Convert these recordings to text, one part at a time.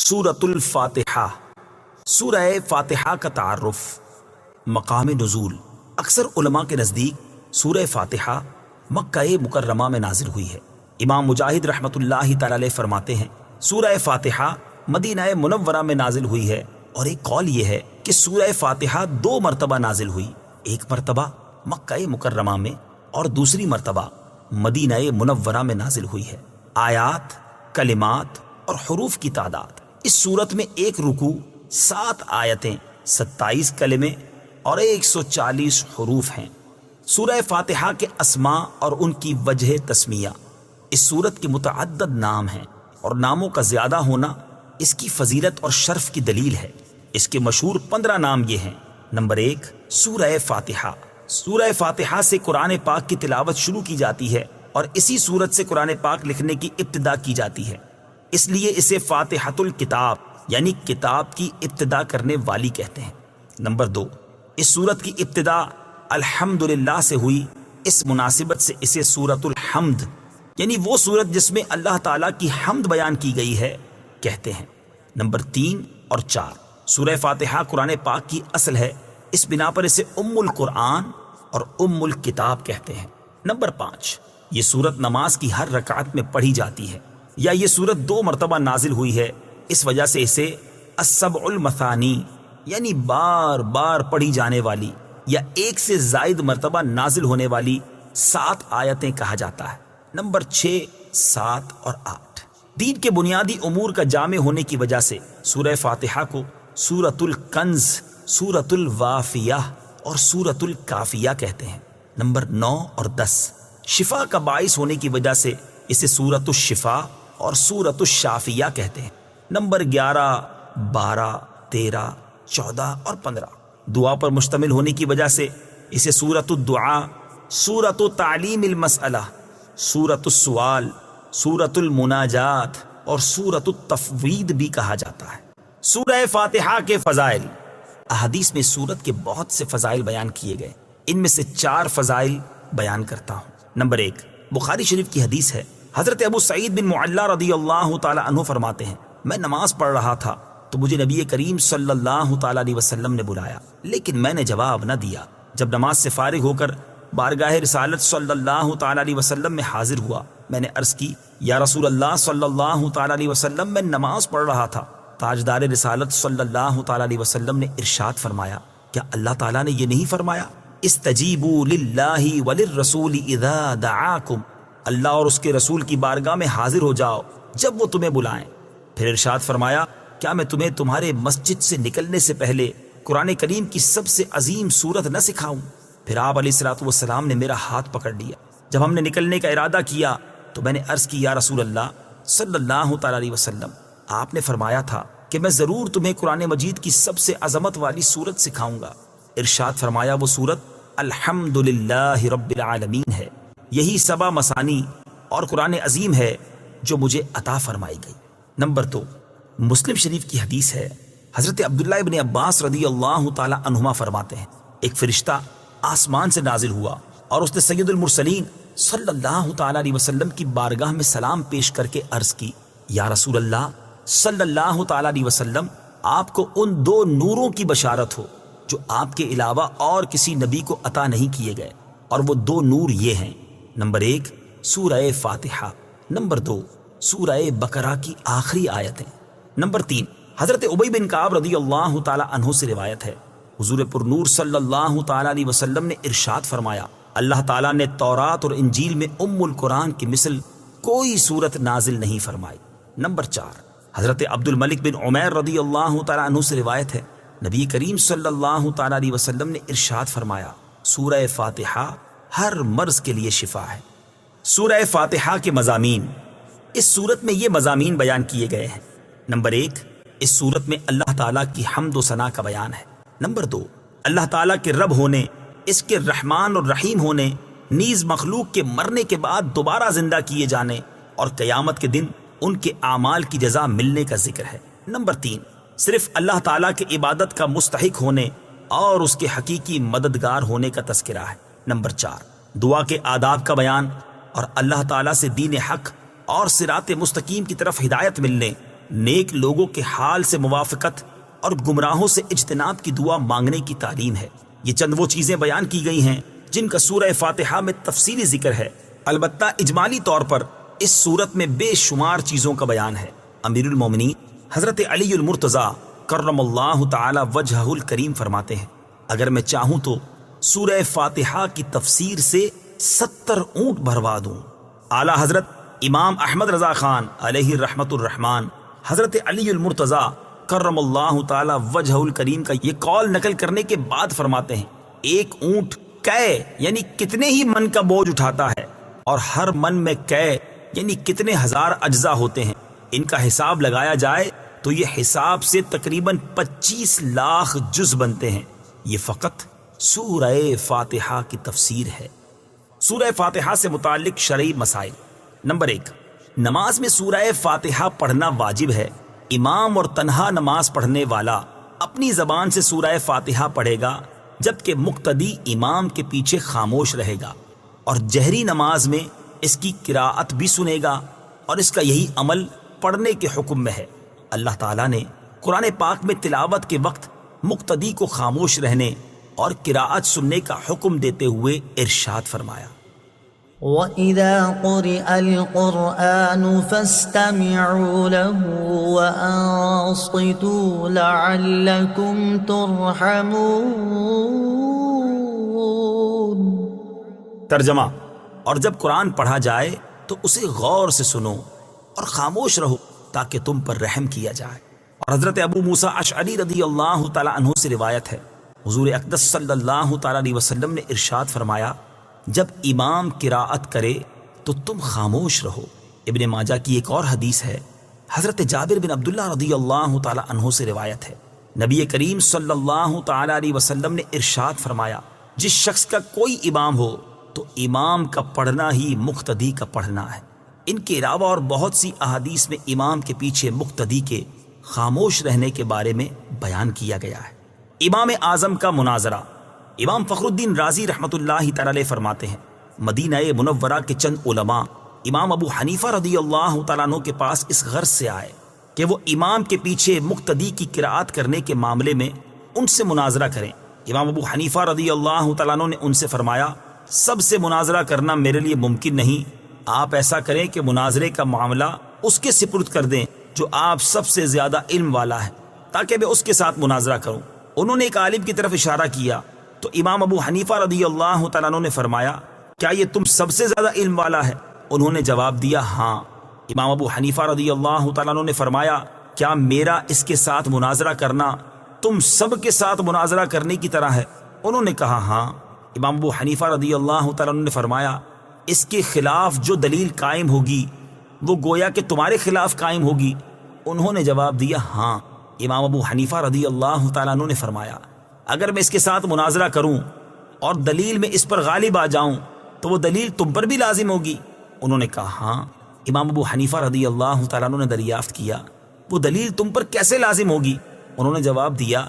سورۃ الفاتحہ۔ سورہ فاتحہ کا تعارف، مقام نزول۔ اکثر علماء کے نزدیک سورہ فاتحہ مکہ مکرمہ میں نازل ہوئی ہے۔ امام مجاہد رحمۃ اللہ تعالی علیہ فرماتے ہیں سورہ فاتحہ مدینہ منورہ میں نازل ہوئی ہے، اور ایک قول یہ ہے کہ سورہ فاتحہ 2 مرتبہ نازل ہوئی، ایک مرتبہ مکہ مکرمہ میں اور دوسری مرتبہ مدینہ منورہ میں نازل ہوئی ہے۔ آیات، کلمات اور حروف کی تعداد، اس صورت میں ایک رکوع، 7 آیتیں، 27 کلمے اور 140 حروف ہیں۔ سورہ فاتحہ کے اسماء اور ان کی وجہ تسمیہ۔ اس سورت کے متعدد نام ہیں، اور ناموں کا زیادہ ہونا اس کی فضیلت اور شرف کی دلیل ہے۔ اس کے مشہور 15 نام یہ ہیں۔ نمبر 1، سورہ فاتحہ۔ سورہ فاتحہ سے قرآن پاک کی تلاوت شروع کی جاتی ہے، اور اسی سورت سے قرآن پاک لکھنے کی ابتدا کی جاتی ہے، اس لیے اسے فاتحۃ الکتاب یعنی کتاب کی ابتدا کرنے والی کہتے ہیں۔ نمبر 2، اس سورت کی ابتدا الحمدللہ سے ہوئی، اس مناسبت سے اسے سورۃ الحمد یعنی وہ سورت جس میں اللہ تعالیٰ کی حمد بیان کی گئی ہے کہتے ہیں۔ نمبر 3 اور 4، سورہ فاتحہ قرآن پاک کی اصل ہے، اس بنا پر اسے ام القرآن اور ام الکتاب کہتے ہیں۔ نمبر 5، یہ سورت نماز کی ہر رکعت میں پڑھی جاتی ہے، یا یہ سورت 2 مرتبہ نازل ہوئی ہے، اس وجہ سے اسے السبع المثانی یعنی بار بار پڑھی جانے والی یا ایک سے زائد مرتبہ نازل ہونے والی 7 آیتیں کہا جاتا ہے۔ نمبر 6، 7 اور 8، دین کے بنیادی امور کا جامع ہونے کی وجہ سے سورہ فاتحہ کو سورۃ الکنز، سورۃ الوافیہ اور سورۃ الکافیہ کہتے ہیں۔ نمبر 9 اور 10، شفا کا باعث ہونے کی وجہ سے اسے سورۃ الشفا اور سورۃ الشافیہ کہتے ہیں۔ نمبر 11، 12، 13، 14 اور 15، دعا پر مشتمل ہونے کی وجہ سے اسے سورۃ الدعاء، سورۃ تعلیم المسئلہ، سورۃ السؤال، سورۃ المناجات اور سورۃ التفویض بھی کہا جاتا ہے۔ سورہ فاتحہ کے فضائل۔ احادیث میں سورت کے بہت سے فضائل بیان کیے گئے، ان میں سے 4 فضائل بیان کرتا ہوں۔ نمبر 1، بخاری شریف کی حدیث ہے، حضرت ابو سعید بن معلہ رضی اللہ تعالی عنہ فرماتے ہیں، میں نماز پڑھ رہا تھا تو مجھے نبی کریم صلی اللہ تعالی علیہ وسلم نے بلایا، لیکن میں نے جواب نہ دیا۔ جب نماز سے فارغ ہو کر بارگاہ رسالت صلی اللہ تعالی علیہ وسلم میں حاضر ہوا، میں نے عرض کی، یا رسول اللہ صلی اللہ تعالی علیہ وسلم، میں نماز پڑھ رہا تھا۔ تاجدار رسالت صلی اللہ تعالی علیہ وسلم نے ارشاد فرمایا، کیا اللہ تعالیٰ نے یہ نہیں فرمایا، استجیبوا للہ وللرسول اذا دعاکم، اللہ اور اس کے رسول کی بارگاہ میں حاضر ہو جاؤ جب وہ تمہیں بلائیں۔ پھر ارشاد فرمایا، کیا میں تمہیں تمہارے مسجد سے نکلنے سے پہلے قرآن کریم کی سب سے عظیم سورت نہ سکھاؤں؟ پھر آپ علیہ الصلوۃ والسلام نے میرا ہاتھ پکڑ لیا۔ جب ہم نے نکلنے کا ارادہ کیا تو میں نے عرض کی، یا رسول اللہ صلی اللہ تعالی علیہ وسلم، آپ نے فرمایا تھا کہ میں ضرور تمہیں قرآن مجید کی سب سے عظمت والی سورت سکھاؤں گا۔ ارشاد فرمایا، وہ سورت الحمدللہ رب العالمین ہے، یہی 7 مثانی اور قرآن عظیم ہے جو مجھے عطا فرمائی گئی۔ نمبر 2، مسلم شریف کی حدیث ہے، حضرت عبداللہ ابن عباس رضی اللہ تعالی عنہما فرماتے ہیں، ایک فرشتہ آسمان سے نازل ہوا اور اس نے سید المرسلین صلی اللہ تعالی علیہ وسلم کی بارگاہ میں سلام پیش کر کے عرض کی، یا رسول اللہ صلی اللہ تعالی علیہ وسلم، آپ کو ان 2 نوروں کی بشارت ہو جو آپ کے علاوہ اور کسی نبی کو عطا نہیں کیے گئے، اور وہ 2 نور یہ ہیں، نمبر 1 سورہ فاتحہ، نمبر 2 سورہ بقرہ کی آخری آیتیں۔ نمبر 3، حضرت ابی بن کعب رضی اللہ تعالی عنہ سے روایت ہے، حضور پر نور صلی اللہ تعالی علیہ وسلم نے ارشاد فرمایا، اللہ تعالیٰ نے تورات اور انجیل میں ام القرآن کی مثل کوئی سورت نازل نہیں فرمائی۔ نمبر 4، حضرت عبد الملک بن عمیر رضی اللہ تعالی عنہ سے روایت ہے، نبی کریم صلی اللہ تعالی علیہ وسلم نے ارشاد فرمایا، سورہ فاتحہ ہر مرض کے لیے شفا ہے۔ سورہ فاتحہ کے مضامین۔ اس سورت میں یہ مضامین بیان کیے گئے ہیں، نمبر 1، اس سورت میں اللہ تعالیٰ کی حمد و ثنا کا بیان ہے۔ نمبر 2، اللہ تعالیٰ کے رب ہونے، اس کے رحمان اور رحیم ہونے، نیز مخلوق کے مرنے کے بعد دوبارہ زندہ کیے جانے اور قیامت کے دن ان کے اعمال کی جزا ملنے کا ذکر ہے۔ نمبر 3، صرف اللہ تعالیٰ کے عبادت کا مستحق ہونے اور اس کے حقیقی مددگار ہونے کا تذکرہ ہے۔ نمبر 4، دعا کے آداب کا بیان اور اللہ تعالیٰ سے دین حق اور صراط مستقیم کی طرف ہدایت ملنے نیک لوگوں کے حال سے موافقت اور گمراہوں سے اجتناب کی دعا مانگنے کی تعلیم ہے۔ یہ چند وہ چیزیں بیان کی گئی ہیں جن کا سورہ فاتحہ میں تفصیلی ذکر ہے، البتہ اجمالی طور پر اس سورت میں بے شمار چیزوں کا بیان ہے۔ امیر المومنین حضرت علی المرتضیٰ کرم اللہ تعالی وجہہ الکریم فرماتے ہیں، اگر میں چاہوں تو سورہ فاتحہ کی تفسیر سے 70 اونٹ بھروا دوں۔ اعلیٰ حضرت امام احمد رضا خان علیہ رحمت الرحمان حضرت علی المرتضیٰ کرم اللہ تعالی وجہہ الکریم کا یہ قول نقل کرنے کے بعد فرماتے ہیں، ایک اونٹ کئے یعنی کتنے ہی من کا بوجھ اٹھاتا ہے، اور ہر من میں کئے یعنی کتنے ہزار اجزاء ہوتے ہیں۔ ان کا حساب لگایا جائے تو یہ حساب سے تقریباً 25 لاکھ جز بنتے ہیں۔ یہ فقط سورہ فاتحہ کی تفسیر ہے۔ سورہ فاتحہ سے متعلق شرعی مسائل۔ نمبر 1، نماز میں سورہ فاتحہ پڑھنا واجب ہے۔ امام اور تنہا نماز پڑھنے والا اپنی زبان سے سورہ فاتحہ پڑھے گا، جبکہ مقتدی امام کے پیچھے خاموش رہے گا، اور جہری نماز میں اس کی قراءت بھی سنے گا، اور اس کا یہی عمل پڑھنے کے حکم میں ہے۔ اللہ تعالیٰ نے قرآن پاک میں تلاوت کے وقت مقتدی کو خاموش رہنے اور قراءت سننے کا حکم دیتے ہوئے ارشاد فرمایا، وَإِذَا قُرِئَ الْقُرْآنُ فَاسْتَمِعُوا لَهُ وَأَنصِتُوا لَعَلَّكُمْ تُرْحَمُونَ۔ ترجمہ، اور جب قرآن پڑھا جائے تو اسے غور سے سنو اور خاموش رہو تاکہ تم پر رحم کیا جائے۔ اور حضرت ابو موسیٰ اشعری رضی اللہ تعالی عنہ سے روایت ہے، حضور اقدس صلی اللہ تعالی علیہ وسلم نے ارشاد فرمایا، جب امام قراءت کرے تو تم خاموش رہو۔ ابن ماجہ کی ایک اور حدیث ہے، حضرت جابر بن عبداللہ رضی اللہ تعالی عنہ سے روایت ہے، نبی کریم صلی اللہ تعالی علیہ وسلم نے ارشاد فرمایا، جس شخص کا کوئی امام ہو تو امام کا پڑھنا ہی مقتدی کا پڑھنا ہے۔ ان کے علاوہ اور بہت سی احادیث میں امام کے پیچھے مقتدی کے خاموش رہنے کے بارے میں بیان کیا گیا ہے۔ امام اعظم کا مناظرہ۔ امام فخر الدین رازی رحمۃ اللہ تعالی علیہ فرماتے ہیں، مدینہ منورہ کے چند علماء امام ابو حنیفہ رضی اللہ تعالیٰ عنہ کے پاس اس غرض سے آئے کہ وہ امام کے پیچھے مقتدی کی قراءت کرنے کے معاملے میں ان سے مناظرہ کریں۔ امام ابو حنیفہ رضی اللہ تعالیٰ عنہ نے ان سے فرمایا، سب سے مناظرہ کرنا میرے لیے ممکن نہیں، آپ ایسا کریں کہ مناظرے کا معاملہ اس کے سپرد کر دیں جو آپ سب سے زیادہ علم والا ہے، تاکہ میں اس کے ساتھ مناظرہ کروں۔ انہوں نے ایک عالم کی طرف اشارہ کیا تو امام ابو حنیفہ رضی اللہ تعالیٰ عنہ نے فرمایا، کیا یہ تم سب سے زیادہ علم والا ہے؟ انہوں نے جواب دیا، ہاں۔ امام ابو حنیفہ رضی اللہ تعالیٰ عنہ نے فرمایا، کیا میرا اس کے ساتھ مناظرہ کرنا تم سب کے ساتھ مناظرہ کرنے کی طرح ہے؟ انہوں نے کہا، ہاں۔ امام ابو حنیفہ رضی اللہ تعالیٰ عنہ نے فرمایا، اس کے خلاف جو دلیل قائم ہوگی وہ گویا کہ تمہارے خلاف قائم ہوگی۔ انہوں نے جواب دیا، ہاں۔ امام ابو حنیفہ رضی اللہ تعالیٰ عنہ نے فرمایا، اگر میں اس کے ساتھ مناظرہ کروں اور دلیل میں اس پر غالب آ جاؤں تو وہ دلیل تم پر بھی لازم ہوگی؟ انہوں نے کہا، ہاں۔ امام ابو حنیفہ رضی اللہ تعالیٰ عنہ نے دریافت کیا، وہ دلیل تم پر کیسے لازم ہوگی؟ انہوں نے جواب دیا،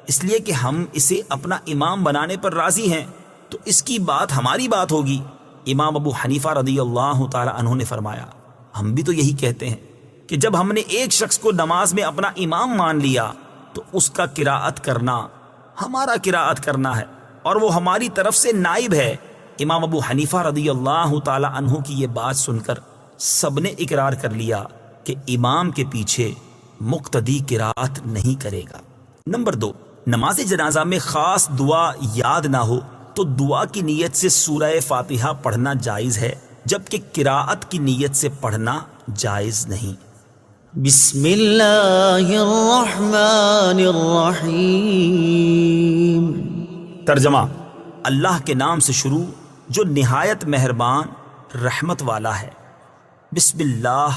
اس لیے کہ ہم اسے اپنا امام بنانے پر راضی ہیں تو اس کی بات ہماری بات ہوگی۔ امام ابو حنیفہ رضی اللہ تعالیٰ عنہ نے فرمایا، ہم بھی تو یہی کہتے ہیں کہ جب ہم نے ایک شخص کو نماز میں اپنا امام مان لیا تو اس کا قراءت کرنا ہمارا قراءت کرنا ہے اور وہ ہماری طرف سے نائب ہے۔ امام ابو حنیفہ رضی اللہ تعالی عنہ کی یہ بات سن کر سب نے اقرار کر لیا کہ امام کے پیچھے مقتدی قراءت نہیں کرے گا۔ نمبر 2، نماز جنازہ میں خاص دعا یاد نہ ہو تو دعا کی نیت سے سورہ فاتحہ پڑھنا جائز ہے، جبکہ قراءت کی نیت سے پڑھنا جائز نہیں۔ بسم اللہ الرحمن الرحیم۔ ترجمہ، اللہ کے نام سے شروع جو نہایت مہربان رحمت والا ہے۔ بسم اللہ،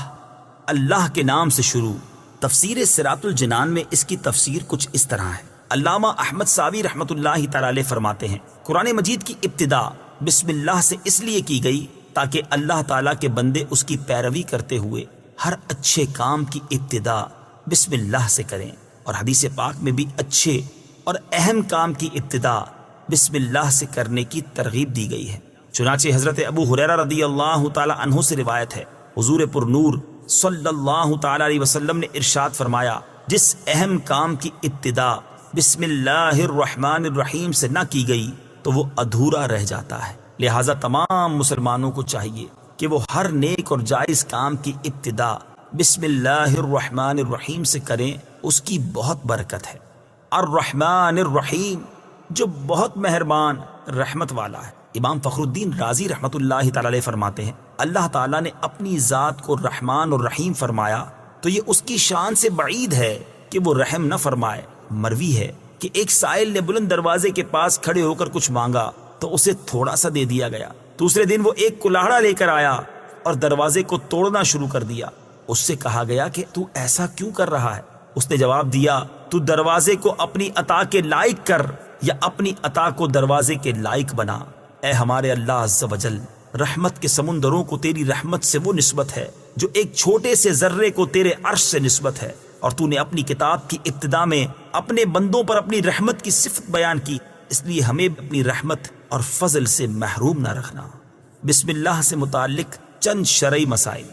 اللہ کے نام سے شروع۔ تفسیر صراط الجنان میں اس کی تفسیر کچھ اس طرح ہے۔ علامہ احمد ساوی رحمۃ اللہ تعالی علیہ فرماتے ہیں، قرآن مجید کی ابتدا بسم اللہ سے اس لیے کی گئی تاکہ اللہ تعالیٰ کے بندے اس کی پیروی کرتے ہوئے ہر اچھے کام کی ابتدا بسم اللہ سے کریں، اور حدیث پاک میں بھی اچھے اور اہم کام کی ابتدا بسم اللہ سے کرنے کی ترغیب دی گئی ہے۔ چنانچہ حضرت ابو ہریرہ رضی اللہ تعالی عنہ سے روایت ہے، حضور پر نور صلی اللہ تعالی علیہ وسلم نے ارشاد فرمایا، جس اہم کام کی ابتدا بسم اللہ الرحمن الرحیم سے نہ کی گئی تو وہ ادھورا رہ جاتا ہے۔ لہٰذا تمام مسلمانوں کو چاہیے کہ وہ ہر نیک اور جائز کام کی ابتدا بسم اللہ الرحمن الرحیم سے کریں، اس کی بہت برکت ہے۔ الرحمن الرحیم، جو بہت مہربان رحمت والا ہے۔ امام فخر الدین رازی رحمت اللہ تعالی علیہ فرماتے ہیں، اللہ تعالیٰ نے اپنی ذات کو رحمان اور رحیم فرمایا تو یہ اس کی شان سے بعید ہے کہ وہ رحم نہ فرمائے۔ مروی ہے کہ ایک سائل نے بلند دروازے کے پاس کھڑے ہو کر کچھ مانگا تو اسے تھوڑا سا دے دیا گیا۔ دوسرے دن وہ ایک کلاڑا لے کر آیا اور دروازے کو توڑنا شروع کر دیا۔ اس سے کہا گیا کہ تو ایسا کیوں کر رہا ہے؟ اس نے جواب دیا، تو دروازے کو اپنی عطا کے لائق کر یا اپنی عطا کو دروازے کے لائق بنا۔ اے ہمارے اللہ عز و جل، رحمت کے سمندروں کو تیری رحمت سے وہ نسبت ہے جو ایک چھوٹے سے ذرے کو تیرے عرش سے نسبت ہے، اور تو نے اپنی کتاب کی ابتدا میں اپنے بندوں پر اپنی رحمت کی صفت بیان کی، اس لیے ہمیں اپنی رحمت اور فضل سے محروم نہ رکھنا۔ بسم اللہ سے متعلق چند شرعی مسائل۔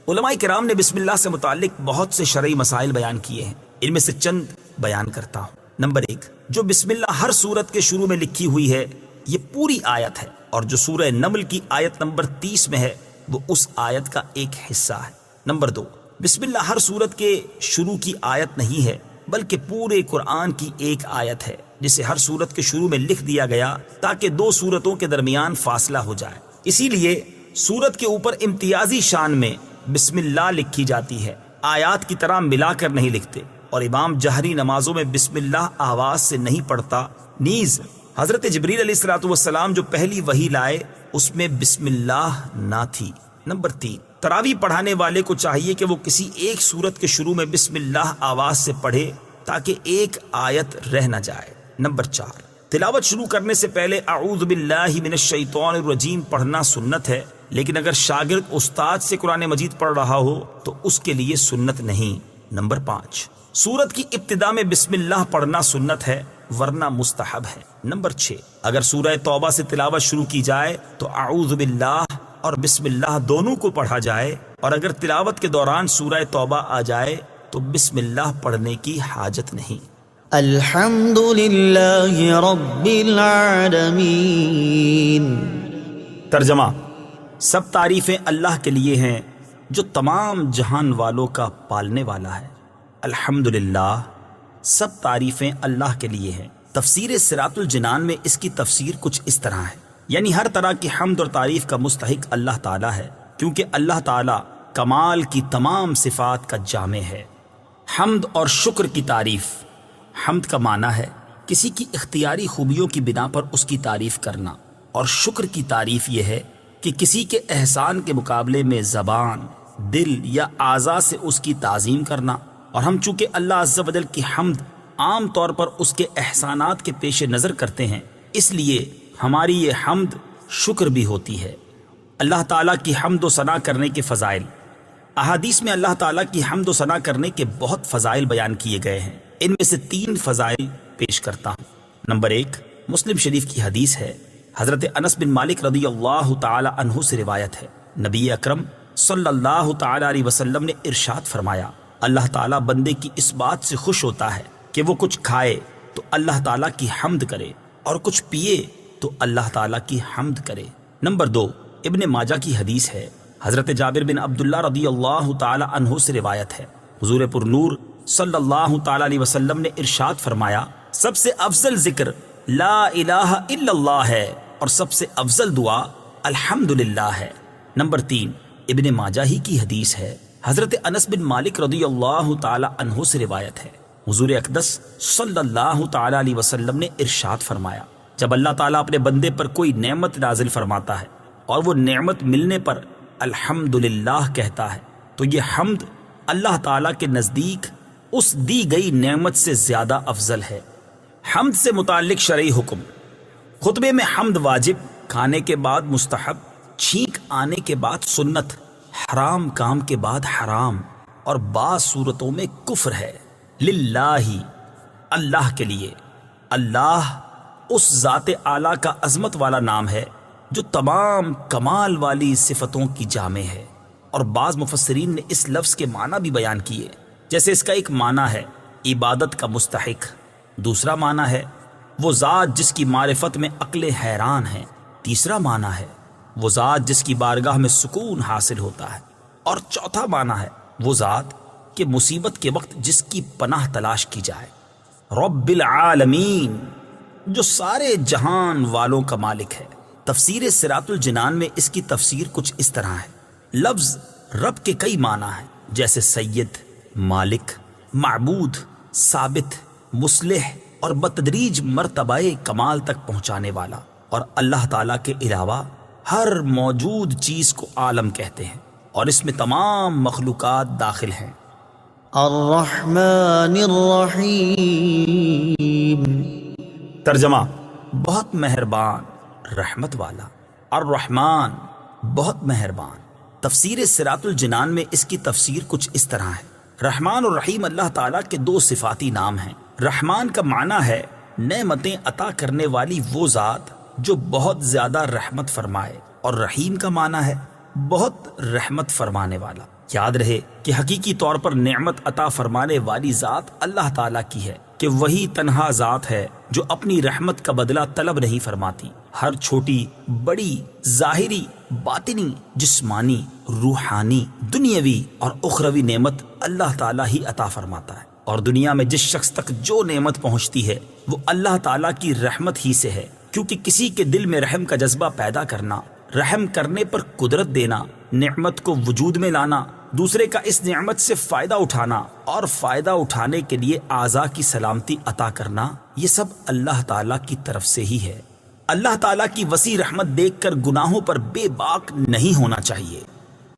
علماء کرام نے بسم اللہ سے متعلق بہت سے شرعی مسائل بیان کیے ہیں، ان میں سے چند بیان کرتا ہوں۔ نمبر 1، جو بسم اللہ ہر سورت کے شروع میں لکھی ہوئی ہے یہ پوری آیت ہے، اور جو سورہ نمل کی آیت نمبر 30 میں ہے وہ اس آیت کا ایک حصہ ہے۔ نمبر 2، بسم اللہ ہر سورت کے شروع کی آیت نہیں ہے بلکہ پورے قرآن کی ایک آیت ہے، جسے ہر سورت کے شروع میں لکھ دیا گیا تاکہ دو سورتوں کے درمیان فاصلہ ہو جائے۔ اسی لیے سورت کے اوپر امتیازی شان میں بسم اللہ لکھی جاتی ہے، آیات کی طرح ملا کر نہیں لکھتے، اور امام جہری نمازوں میں بسم اللہ آواز سے نہیں پڑھتا۔ نیز حضرت جبریل علیہ السلام جو پہلی وحی لائے اس میں بسم اللہ نہ تھی۔ نمبر 3، تراویح پڑھانے والے کو چاہیے کہ وہ کسی ایک سورت کے شروع میں بسم اللہ آواز سے پڑھے تاکہ ایک آیت رہ نہ جائے۔ نمبر 4، تلاوت شروع کرنے سے پہلے اعوذ باللہ من الشیطان الرجیم پڑھنا سنت ہے، لیکن اگر شاگرد استاد سے قرآن مجید پڑھ رہا ہو تو اس کے لیے سنت نہیں۔ نمبر 5، سورت کی ابتدا میں بسم اللہ پڑھنا سنت ہے ورنہ مستحب ہے۔ نمبر 6، اگر سورہ توبہ سے تلاوت شروع کی جائے تو اعوذ باللہ اور بسم اللہ دونوں کو پڑھا جائے، اور اگر تلاوت کے دوران سورہ توبہ آ جائے تو بسم اللہ پڑھنے کی حاجت نہیں۔ الحمد للہ رب العالمین۔ ترجمہ، سب تعریفیں اللہ کے لیے ہیں جو تمام جہان والوں کا پالنے والا ہے۔ الحمدللہ، سب تعریفیں اللہ کے لیے ہیں۔ تفسیر صراط الجنان میں اس کی تفسیر کچھ اس طرح ہے، یعنی ہر طرح کی حمد اور تعریف کا مستحق اللہ تعالیٰ ہے، کیونکہ اللہ تعالیٰ کمال کی تمام صفات کا جامع ہے۔ حمد اور شکر کی تعریف۔ حمد کا معنی ہے کسی کی اختیاری خوبیوں کی بنا پر اس کی تعریف کرنا، اور شکر کی تعریف یہ ہے کہ کسی کے احسان کے مقابلے میں زبان، دل یا اعضاء سے اس کی تعظیم کرنا۔ اور ہم چونکہ اللہ عز و جل کی حمد عام طور پر اس کے احسانات کے پیش نظر کرتے ہیں، اس لیے ہماری یہ حمد شکر بھی ہوتی ہے۔ اللہ تعالیٰ کی حمد و ثنا کرنے کے فضائل۔ احادیث میں اللہ تعالیٰ کی حمد و ثنا کرنے کے بہت فضائل بیان کیے گئے ہیں، ان میں سے 3 فضائل پیش کرتا ہوں۔ نمبر 1، مسلم شریف کی حدیث ہے، حضرت انس بن مالک رضی اللہ تعالی عنہ سے روایت ہے، نبی اکرم صلی اللہ تعالی علیہ وسلم نے ارشاد فرمایا، اللہ تعالیٰ بندے کی اس بات سے خوش ہوتا ہے کہ وہ کچھ کھائے تو اللہ تعالیٰ کی حمد کرے، اور کچھ پیے تو اللہ تعالیٰ کی حمد کرے۔ نمبر 2، ابن ماجہ کی حدیث ہے، حضرت جابر بن عبداللہ رضی اللہ تعالی عنہ سے روایت ہے، حضور پر نور صلی اللہ تعالی علیہ وسلم نے ارشاد فرمایا، سب سے افضل ذکر لا الہ الا اللہ ہے، اور سب سے افضل دعا الحمدللہ ہے۔ نمبر 3، ابن ماجہ ہی کی حدیث ہے، حضرت انس بن مالک رضی اللہ تعالی عنہ سے روایت ہے، حضور اقدس صلی اللہ تعالی علیہ وسلم نے ارشاد فرمایا، جب اللہ تعالیٰ اپنے بندے پر کوئی نعمت نازل فرماتا ہے اور وہ نعمت ملنے پر الحمدللہ کہتا ہے تو یہ حمد اللہ تعالیٰ کے نزدیک اس دی گئی نعمت سے زیادہ افضل ہے۔ حمد سے متعلق شرعی حکم۔ خطبے میں حمد واجب، کھانے کے بعد مستحب، چھینک آنے کے بعد سنت، حرام کام کے بعد حرام، اور بعض صورتوں میں کفر ہے۔ للہ، اللہ کے لیے۔ اللہ اس ذات اعلیٰ کا عظمت والا نام ہے جو تمام کمال والی صفتوں کی جامع ہے۔ اور بعض مفسرین نے اس لفظ کے معنی بھی بیان کیے، جیسے اس کا ایک معنی ہے عبادت کا مستحق، دوسرا معنی ہے وہ ذات جس کی معرفت میں عقلیں حیران ہیں، تیسرا معنی ہے وہ ذات جس کی بارگاہ میں سکون حاصل ہوتا ہے، اور چوتھا معنی ہے وہ ذات کہ مصیبت کے وقت جس کی پناہ تلاش کی جائے۔ رب العالمین، جو سارے جہان والوں کا مالک ہے۔ تفسیر صراط الجنان میں اس کی تفسیر کچھ اس طرح ہے، لفظ رب کے کئی معنی ہیں، جیسے سید، مالک، معبود، ثابت، مصلح اور بتدریج مرتبہ کمال تک پہنچانے والا، اور اللہ تعالیٰ کے علاوہ ہر موجود چیز کو عالم کہتے ہیں، اور اس میں تمام مخلوقات داخل ہیں۔ الرحمن الرحیم۔ ترجمہ: بہت مہربان، رحمت والا۔ الرحمن، بہت مہربان۔ تفسیر صراط الجنان میں اس کی تفسیر کچھ اس طرح ہے، رحمان اور رحیم اللہ تعالیٰ کے دو صفاتی نام ہیں۔ رحمان کا معنی ہے نعمتیں عطا کرنے والی وہ ذات جو بہت زیادہ رحمت فرمائے، اور رحیم کا معنی ہے بہت رحمت فرمانے والا۔ یاد رہے کہ حقیقی طور پر نعمت عطا فرمانے والی ذات اللہ تعالیٰ کی ہے، کہ وہی تنہا ذات ہے جو اپنی رحمت کا بدلہ طلب نہیں فرماتی۔ ہر چھوٹی بڑی، ظاہری، باطنی، جسمانی، روحانی، دنیاوی اور اخروی نعمت اللہ تعالیٰ ہی عطا فرماتا ہے، اور دنیا میں جس شخص تک جو نعمت پہنچتی ہے وہ اللہ تعالیٰ کی رحمت ہی سے ہے، کیونکہ کسی کے دل میں رحم کا جذبہ پیدا کرنا، رحم کرنے پر قدرت دینا، نعمت کو وجود میں لانا، دوسرے کا اس نعمت سے فائدہ اٹھانا اور فائدہ اٹھانے کے لیے اعضاء کی سلامتی عطا کرنا، یہ سب اللہ تعالیٰ کی طرف سے ہی ہے۔ اللہ تعالیٰ کی وسیع رحمت دیکھ کر گناہوں پر بے باک نہیں ہونا چاہیے۔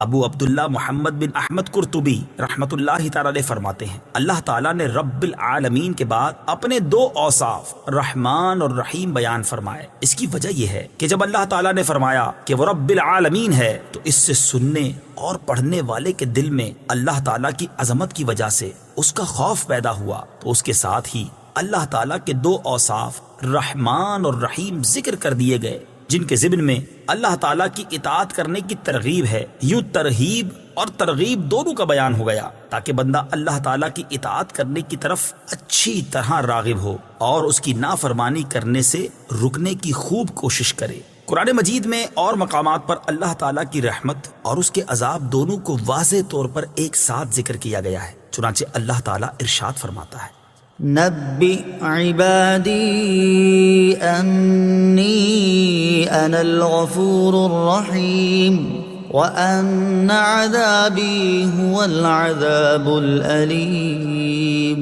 ابو عبداللہ محمد بن احمد قرطبی رحمت اللہ تعالیٰ علیہ فرماتے ہیں، اللہ تعالیٰ نے رب العالمین کے بعد اپنے دو اوصاف رحمان اور رحیم بیان فرمائے۔ اس کی وجہ یہ ہے کہ جب اللہ تعالیٰ نے فرمایا کہ وہ رب العالمین ہے، تو اس سے سننے اور پڑھنے والے کے دل میں اللہ تعالیٰ کی عظمت کی وجہ سے اس کا خوف پیدا ہوا، تو اس کے ساتھ ہی اللہ تعالیٰ کے دو اوصاف رحمان اور رحیم ذکر کر دیے گئے، جن کے ضمن میں اللہ تعالیٰ کی اطاعت کرنے کی ترغیب ہے۔ یوں ترہیب اور ترغیب دونوں کا بیان ہو گیا، تاکہ بندہ اللہ تعالیٰ کی اطاعت کرنے کی طرف اچھی طرح راغب ہو اور اس کی نافرمانی کرنے سے رکنے کی خوب کوشش کرے۔ قرآن مجید میں اور مقامات پر اللہ تعالیٰ کی رحمت اور اس کے عذاب دونوں کو واضح طور پر ایک ساتھ ذکر کیا گیا ہے۔ چنانچہ اللہ تعالیٰ ارشاد فرماتا ہے، نبئ عبادی انی انا الغفور الرحیم وان عذابی هو العذاب الالیم۔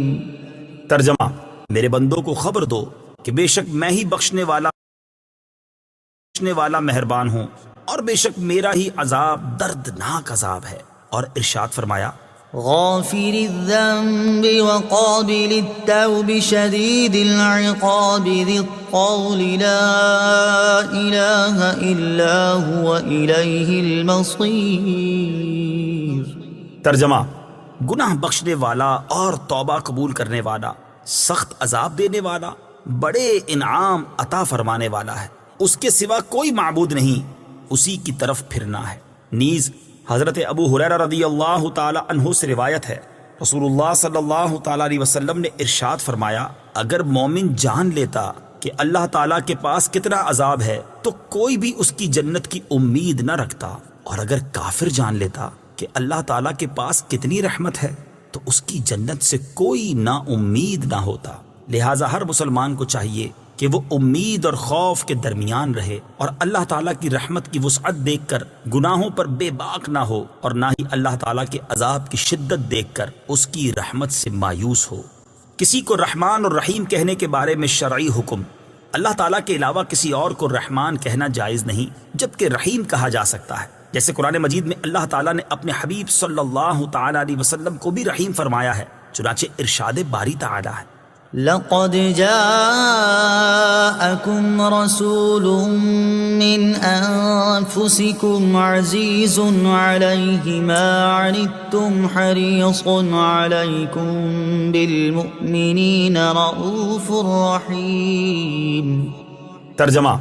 ترجمہ: میرے بندوں کو خبر دو کہ بے شک میں ہی بخشنے والا مہربان ہوں، اور بے شک میرا ہی عذاب دردناک عذاب ہے۔ اور ارشاد فرمایا، غافر الذنب وقابل التوب شدید العقاب ذی الطول لا الہ الا هو الیہ المصیر۔ ترجمہ: گناہ بخشنے والا اور توبہ قبول کرنے والا، سخت عذاب دینے والا، بڑے انعام عطا فرمانے والا ہے، اس کے سوا کوئی معبود نہیں، اسی کی طرف پھرنا ہے۔ نیز حضرت ابو ہریرہ رضی اللہ تعالی عنہ سے روایت ہے، رسول اللہ صلی اللہ تعالی علیہ وسلم نے ارشاد فرمایا، اگر مومن جان لیتا کہ اللہ تعالیٰ کے پاس کتنا عذاب ہے تو کوئی بھی اس کی جنت کی امید نہ رکھتا، اور اگر کافر جان لیتا کہ اللہ تعالیٰ کے پاس کتنی رحمت ہے تو اس کی جنت سے کوئی نا امید نہ ہوتا۔ لہٰذا ہر مسلمان کو چاہیے کہ وہ امید اور خوف کے درمیان رہے، اور اللہ تعالیٰ کی رحمت کی وسعت دیکھ کر گناہوں پر بے باک نہ ہو، اور نہ ہی اللہ تعالیٰ کے عذاب کی شدت دیکھ کر اس کی رحمت سے مایوس ہو۔ کسی کو رحمان اور رحیم کہنے کے بارے میں شرعی حکم، اللہ تعالیٰ کے علاوہ کسی اور کو رحمان کہنا جائز نہیں، جبکہ رحیم کہا جا سکتا ہے، جیسے قرآن مجید میں اللہ تعالیٰ نے اپنے حبیب صلی اللہ تعالیٰ علیہ وسلم کو بھی رحیم فرمایا ہے۔ چنانچہ ارشاد باری تعالیٰ ہے، لقد جاءكم رسول من أنفسكم عزيز عليه ما عنتم حريص عليكم بالمؤمنين رؤوف رحيم۔ ترجمہ: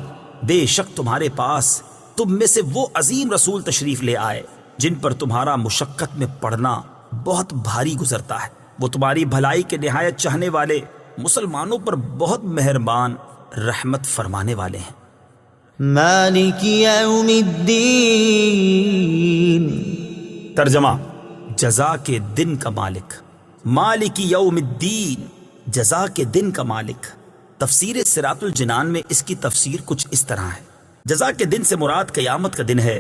بے شک تمہارے پاس تم میں سے وہ عظیم رسول تشریف لے آئے جن پر تمہارا مشقت میں پڑنا بہت بھاری گزرتا ہے۔ وہ تمہاری بھلائی کے نہایت چاہنے والے، مسلمانوں پر بہت مہربان، رحمت فرمانے والے ہیں۔ مالک یوم الدین، ترجمہ: جزا کے دن کا مالک۔ مالک یوم الدین، جزا کے دن کا مالک۔ تفسیر صراط الجنان میں اس کی تفسیر کچھ اس طرح ہے: جزا کے دن سے مراد قیامت کا دن ہے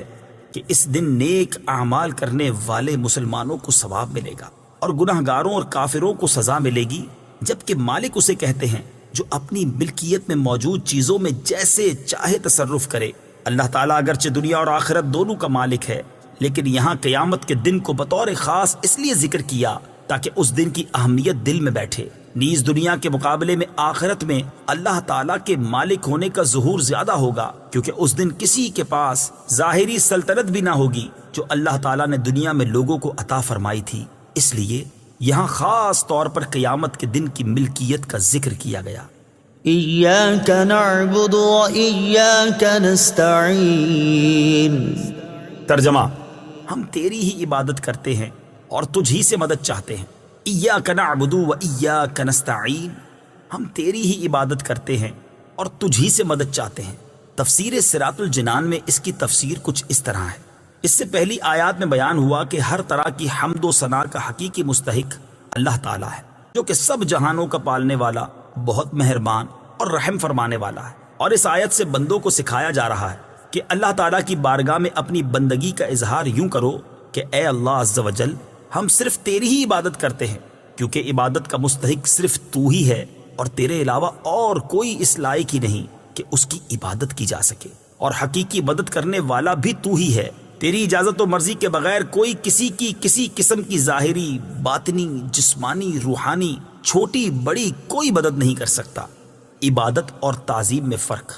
کہ اس دن نیک اعمال کرنے والے مسلمانوں کو ثواب ملے گا اور گناہ گاروں اور کافروں کو سزا ملے گی، جبکہ مالک اسے کہتے ہیں جو اپنی ملکیت میں موجود چیزوں میں جیسے چاہے تصرف کرے۔ اللہ تعالیٰ اگرچہ دنیا اور آخرت دونوں کا مالک ہے، لیکن یہاں قیامت کے دن کو بطور خاص اس لیے ذکر کیا تاکہ اس دن کی اہمیت دل میں بیٹھے۔ نیز دنیا کے مقابلے میں آخرت میں اللہ تعالیٰ کے مالک ہونے کا ظہور زیادہ ہوگا، کیونکہ اس دن کسی کے پاس ظاہری سلطنت بھی نہ ہوگی جو اللہ تعالیٰ نے دنیا میں لوگوں کو عطا فرمائی تھی۔ اس لیے یہاں خاص طور پر قیامت کے دن کی ملکیت کا ذکر کیا گیا۔ ایاک نعبد و ایاک نستعین، ترجمہ: ہم تیری ہی عبادت کرتے ہیں اور تجھ ہی سے مدد چاہتے ہیں۔ ایاک نعبد و ایاک نستعین، ہم تیری ہی عبادت کرتے ہیں اور تجھ ہی سے مدد چاہتے ہیں۔ تفسیر صراط الجنان میں اس کی تفسیر کچھ اس طرح ہے: اس سے پہلی آیات میں بیان ہوا کہ ہر طرح کی حمد و ثنا کا حقیقی مستحق اللہ تعالیٰ ہے، جو کہ سب جہانوں کا پالنے والا، بہت مہربان اور رحم فرمانے والا ہے۔ اور اس آیت سے بندوں کو سکھایا جا رہا ہے کہ اللہ تعالیٰ کی بارگاہ میں اپنی بندگی کا اظہار یوں کرو کہ اے اللہ عز و جل، ہم صرف تیری ہی عبادت کرتے ہیں، کیونکہ عبادت کا مستحق صرف تو ہی ہے اور تیرے علاوہ اور کوئی اس لائق ہی نہیں کہ اس کی عبادت کی جا سکے، اور حقیقی مدد کرنے والا بھی تو ہی ہے۔ تیری اجازت و مرضی کے بغیر کوئی کسی کی کسی قسم کی ظاہری، باطنی، جسمانی، روحانی، چھوٹی بڑی کوئی مدد نہیں کر سکتا۔ عبادت اور تعظیم میں فرق۔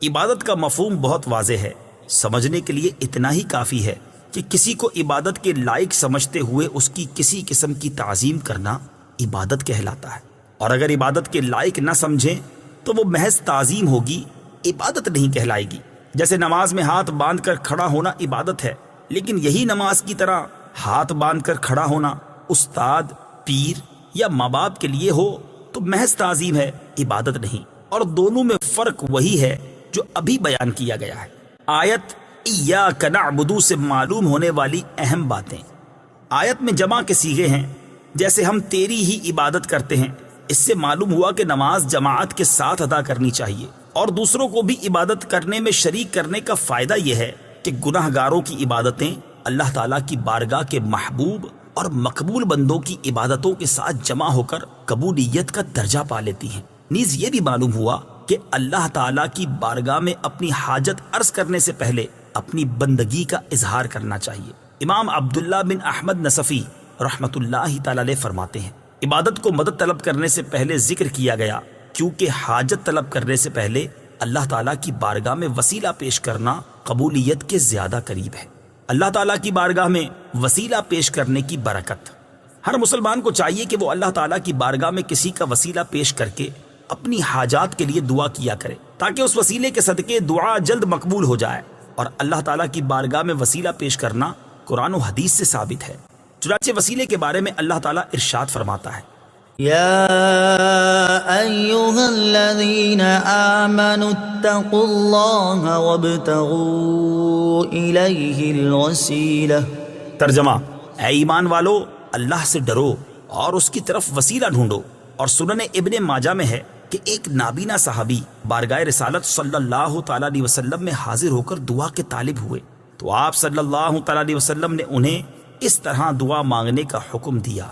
عبادت کا مفہوم بہت واضح ہے، سمجھنے کے لیے اتنا ہی کافی ہے کہ کسی کو عبادت کے لائق سمجھتے ہوئے اس کی کسی قسم کی تعظیم کرنا عبادت کہلاتا ہے، اور اگر عبادت کے لائق نہ سمجھیں تو وہ محض تعظیم ہوگی، عبادت نہیں کہلائے گی۔ جیسے نماز میں ہاتھ باندھ کر کھڑا ہونا عبادت ہے، لیکن یہی نماز کی طرح ہاتھ باندھ کر کھڑا ہونا استاد، پیر یا ماں باپ کے لیے ہو تو محض تعظیم ہے، عبادت نہیں۔ اور دونوں میں فرق وہی ہے جو ابھی بیان کیا گیا ہے۔ آیت ایاک نعبد سے معلوم ہونے والی اہم باتیں۔ آیت میں جمع کے صیغے ہیں، جیسے ہم تیری ہی عبادت کرتے ہیں۔ اس سے معلوم ہوا کہ نماز جماعت کے ساتھ ادا کرنی چاہیے، اور دوسروں کو بھی عبادت کرنے میں شریک کرنے کا فائدہ یہ ہے کہ گناہ گاروں کی عبادتیں اللہ تعالیٰ کی بارگاہ کے محبوب اور مقبول بندوں کی عبادتوں کے ساتھ جمع ہو کر قبولیت کا درجہ پا لیتی ہیں۔ نیز یہ بھی معلوم ہوا کہ اللہ تعالیٰ کی بارگاہ میں اپنی حاجت عرض کرنے سے پہلے اپنی بندگی کا اظہار کرنا چاہیے۔ امام عبداللہ بن احمد نصفی رحمۃ اللہ تعالی علیہ فرماتے ہیں، عبادت کو مدد طلب کرنے سے پہلے ذکر کیا گیا، کیونکہ حاجت طلب کرنے سے پہلے اللہ تعالیٰ کی بارگاہ میں وسیلہ پیش کرنا قبولیت کے زیادہ قریب ہے۔ اللہ تعالیٰ کی بارگاہ میں وسیلہ پیش کرنے کی برکت۔ ہر مسلمان کو چاہیے کہ وہ اللہ تعالیٰ کی بارگاہ میں کسی کا وسیلہ پیش کر کے اپنی حاجات کے لیے دعا کیا کرے، تاکہ اس وسیلے کے صدقے دعا جلد مقبول ہو جائے۔ اور اللہ تعالیٰ کی بارگاہ میں وسیلہ پیش کرنا قرآن و حدیث سے ثابت ہے۔ چنانچہ وسیلے کے بارے میں اللہ تعالیٰ ارشاد فرماتا ہے، یا ایہا الذین آمنوا اتقوا اللہ وابتغوا الیہ الوسیلہ۔ ترجمہ: اے ایمان والو، اللہ سے ڈرو اور اس کی طرف وسیلہ ڈھونڈو۔ اور سنن ابن ماجہ میں ہے کہ ایک نابینا صحابی بارگاہ رسالت صلی اللہ تعالیٰ علیہ وسلم میں حاضر ہو کر دعا کے طالب ہوئے، تو آپ صلی اللہ تعالیٰ علیہ وسلم نے انہیں اس طرح دعا مانگنے کا حکم دیا،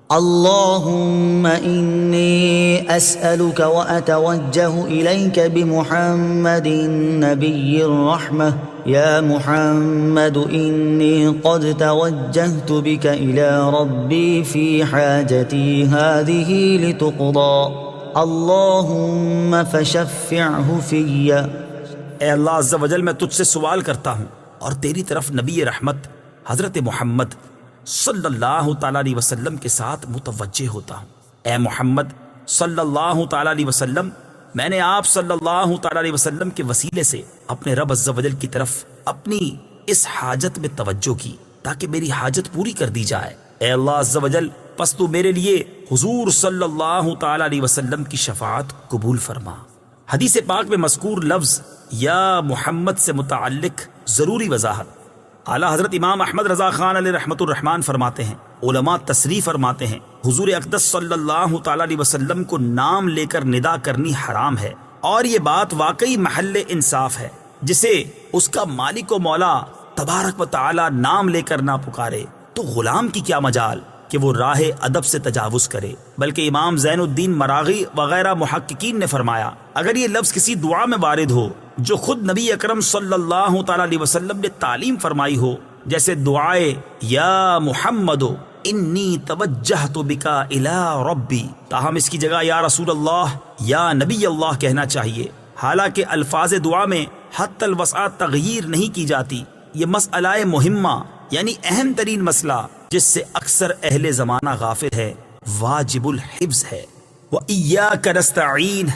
اللہم انی اسألک واتوجہ الیک بمحمد نبی الرحمہ یا محمد انی قد توجہت بک الی ربی فی حاجتی هذه لتقضى اللہم فشفعہ فی۔ اے اللہ عز و جل، میں تجھ سے سوال کرتا ہوں اور تیری طرف نبی رحمت حضرت محمد صلی اللہ تعالیٰ علیہ وسلم کے ساتھ متوجہ ہوتا ہوں۔ اے محمد صلی اللہ تعالیٰ علیہ وسلم، میں نے آپ صلی اللہ تعالیٰ علیہ وسلم کے وسیلے سے اپنے رب عز و جل کی طرف اپنی اس حاجت میں توجہ کی تاکہ میری حاجت پوری کر دی جائے۔ اے اللہ عز و جل، پس تو میرے لیے حضور صلی اللہ تعالی علیہ وسلم کی شفاعت قبول فرما۔ حدیث پاک میں مذکور لفظ یا محمد سے متعلق ضروری وضاحت۔ اعلیٰ حضرت امام احمد رضا خان علیہ رحمۃ الرحمان فرماتے ہیں، علماء تصریح فرماتے ہیں، حضور اقدس صلی اللہ تعالی علیہ وسلم کو نام لے کر ندا کرنی حرام ہے، اور یہ بات واقعی محل انصاف ہے۔ جسے اس کا مالک و مولا تبارک و تعالی نام لے کر نہ پکارے تو غلام کی کیا مجال کہ وہ راہ ادب سے تجاوز کرے۔ بلکہ امام زین الدین مراغی وغیرہ محققین نے فرمایا، اگر یہ لفظ کسی دعا میں وارد ہو جو خود نبی اکرم صلی اللہ تعالی علیہ وسلم نے تعلیم فرمائی ہو، جیسے دعائے یا محمد انی توجہت بکا الی ربی، تاہم اس کی جگہ یا رسول اللہ یا نبی اللہ کہنا چاہیے۔ حالانکہ الفاظ دعا میں حتی الوسع تغییر نہیں کی جاتی۔ یہ مسئلہ مہمہ یعنی اہم ترین مسئلہ جس سے اکثر اہل زمانہ غافل ہے، واجب الحفظ ہے۔ وَإِيَّاكَ نَسْتَعِينُ،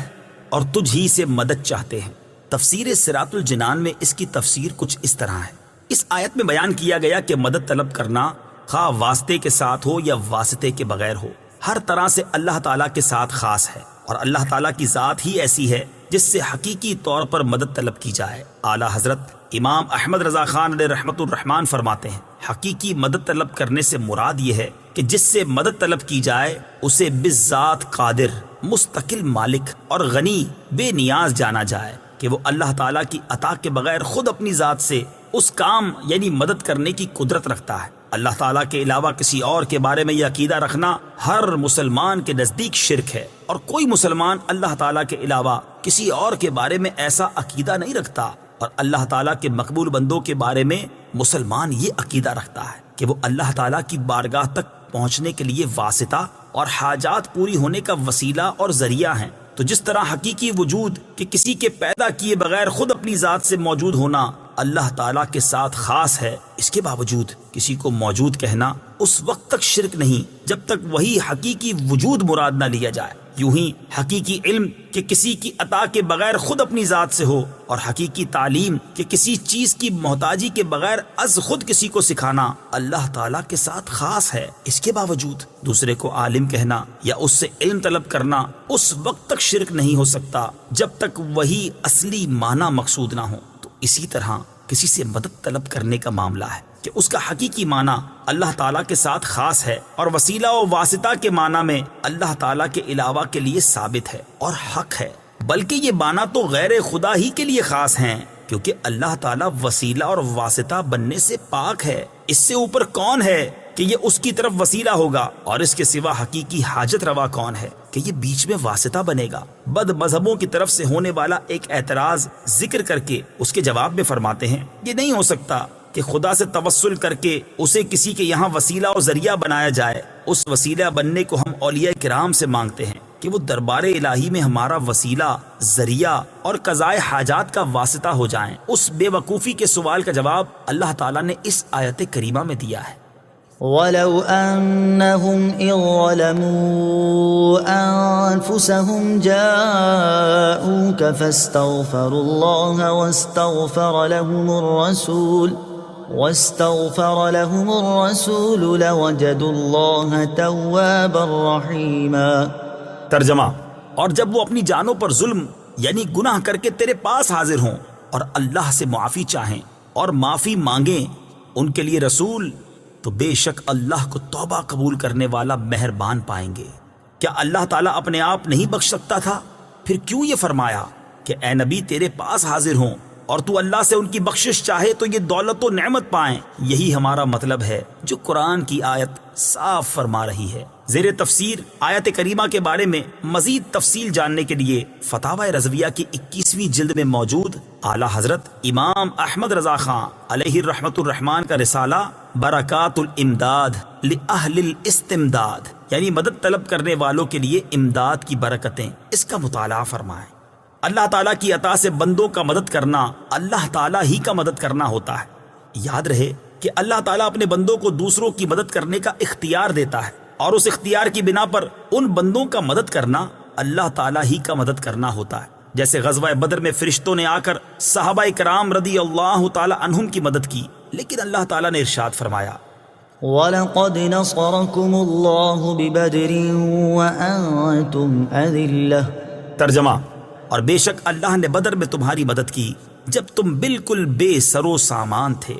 اور تجھ ہی سے مدد چاہتے ہیں۔ تفسیر صراط الجنان میں اس کی تفسیر کچھ اس طرح ہے۔ اس آیت میں بیان کیا گیا کہ مدد طلب کرنا خواہ واسطے کے ساتھ ہو یا واسطے کے بغیر ہو، ہر طرح سے اللہ تعالیٰ کے ساتھ خاص ہے، اور اللہ تعالیٰ کی ذات ہی ایسی ہے جس سے حقیقی طور پر مدد طلب کی جائے۔ اعلیٰ حضرت امام احمد رضا خان علیہ رحمۃ الرحمان فرماتے ہیں، حقیقی مدد طلب کرنے سے مراد یہ ہے کہ جس سے مدد طلب کی جائے اسے بالذات قادر، مستقل مالک اور غنی بے نیاز جانا جائے کہ وہ اللہ تعالیٰ کی عطا کے بغیر خود اپنی ذات سے اس کام یعنی مدد کرنے کی قدرت رکھتا ہے۔ اللہ تعالیٰ کے علاوہ کسی اور کے بارے میں یہ عقیدہ رکھنا ہر مسلمان کے نزدیک شرک ہے، اور کوئی مسلمان اللہ تعالیٰ کے علاوہ کسی اور کے بارے میں ایسا عقیدہ نہیں رکھتا، اور اللہ تعالیٰ کے مقبول بندوں کے بارے میں مسلمان یہ عقیدہ رکھتا ہے کہ وہ اللہ تعالیٰ کی بارگاہ تک پہنچنے کے لیے واسطہ اور حاجات پوری ہونے کا وسیلہ اور ذریعہ ہیں۔ تو جس طرح حقیقی وجود کہ کسی کے پیدا کیے بغیر خود اپنی ذات سے موجود ہونا اللہ تعالیٰ کے ساتھ خاص ہے، اس کے باوجود کسی کو موجود کہنا اس وقت تک شرک نہیں جب تک وہی حقیقی وجود مراد نہ لیا جائے۔ یوں ہی حقیقی علم کہ کسی کی عطا کے بغیر خود اپنی ذات سے ہو، اور حقیقی تعلیم کہ کسی چیز کی محتاجی کے بغیر از خود کسی کو سکھانا اللہ تعالیٰ کے ساتھ خاص ہے، اس کے باوجود دوسرے کو عالم کہنا یا اس سے علم طلب کرنا اس وقت تک شرک نہیں ہو سکتا جب تک وہی اصلی معنی مقصود نہ ہو۔ تو اسی طرح کسی سے مدد طلب کرنے کا معاملہ ہے کہ اس کا حقیقی معنی اللہ تعالیٰ کے ساتھ خاص ہے، اور وسیلہ و واسطہ کے معنی میں اللہ تعالیٰ کے علاوہ کے لیے ثابت ہے اور حق ہے، بلکہ یہ معنی تو غیر خدا ہی کے لیے خاص ہیں، کیونکہ اللہ تعالیٰ وسیلہ اور واسطہ بننے سے پاک ہے۔ اس سے اوپر کون ہے کہ یہ اس کی طرف وسیلہ ہوگا، اور اس کے سوا حقیقی حاجت روا کون ہے کہ یہ بیچ میں واسطہ بنے گا؟ بد مذہبوں کی طرف سے ہونے والا ایک اعتراض ذکر کر کے اس کے جواب میں فرماتے ہیں، یہ نہیں ہو سکتا کہ خدا سے توسل کر کے اسے کسی کے یہاں وسیلہ اور ذریعہ بنایا جائے۔ اس وسیلہ بننے کو ہم اولیاء کرام سے مانگتے ہیں کہ وہ دربار الہی میں ہمارا وسیلہ، ذریعہ اور قضائے حاجات کا واسطہ ہو جائیں۔ اس بے وقوفی کے سوال کا جواب اللہ تعالیٰ نے اس آیت کریمہ میں دیا ہے۔ وَلَوْ أَنَّهُمْ إِذْ ظَلَمُوا أَنفُسَهُمْ جَاءُوكَ فَاسْتَغْفَرُوا اللَّهَ واستغفر لهم الرسول لوجدوا الله توابا رحيما۔ ترجمہ، اور جب وہ اپنی جانوں پر ظلم یعنی گناہ کر کے تیرے پاس حاضر ہوں اور اللہ سے معافی چاہیں اور معافی مانگیں ان کے لیے رسول، تو بے شک اللہ کو توبہ قبول کرنے والا مہربان پائیں گے۔ کیا اللہ تعالیٰ اپنے آپ نہیں بخش سکتا تھا؟ پھر کیوں یہ فرمایا کہ اے نبی تیرے پاس حاضر ہوں اور تو اللہ سے ان کی بخشش چاہے تو یہ دولت و نعمت پائیں؟ یہی ہمارا مطلب ہے جو قرآن کی آیت صاف فرما رہی ہے۔ زیر تفسیر آیت کریمہ کے بارے میں مزید تفصیل جاننے کے لیے فتاوی رضویہ کی 21ویں جلد میں موجود اعلیٰ حضرت امام احمد رضا خان علیہ رحمۃ الرحمان کا رسالہ برکات الامداد لأہل الاستمداد یعنی مدد طلب کرنے والوں کے لیے امداد کی برکتیں، اس کا مطالعہ فرمائیں۔ اللہ تعالیٰ کی عطا سے بندوں کا مدد کرنا اللہ تعالیٰ ہی کا مدد کرنا ہوتا ہے۔ یاد رہے کہ اللہ تعالیٰ اپنے بندوں کو دوسروں کی مدد کرنے کا اختیار دیتا ہے، اور اس اختیار کی بنا پر ان بندوں کا مدد کرنا اللہ تعالیٰ ہی کا مدد کرنا ہوتا ہے۔ جیسے غزوہ بدر میں فرشتوں نے آ کر صحابہ کرام رضی اللہ تعالیٰ عنہم کی مدد کی، لیکن اللہ تعالیٰ نے ارشاد فرمایا وَلَقَدْ نَصَرَكُمُ اللَّهُ بِبَدْرٍ وَأَنْتُمْ أَذِلَّةٌ۔ ترجمہ، اور بے شک اللہ نے بدر میں تمہاری مدد کی جب تم بالکل بے سر و سامان تھے۔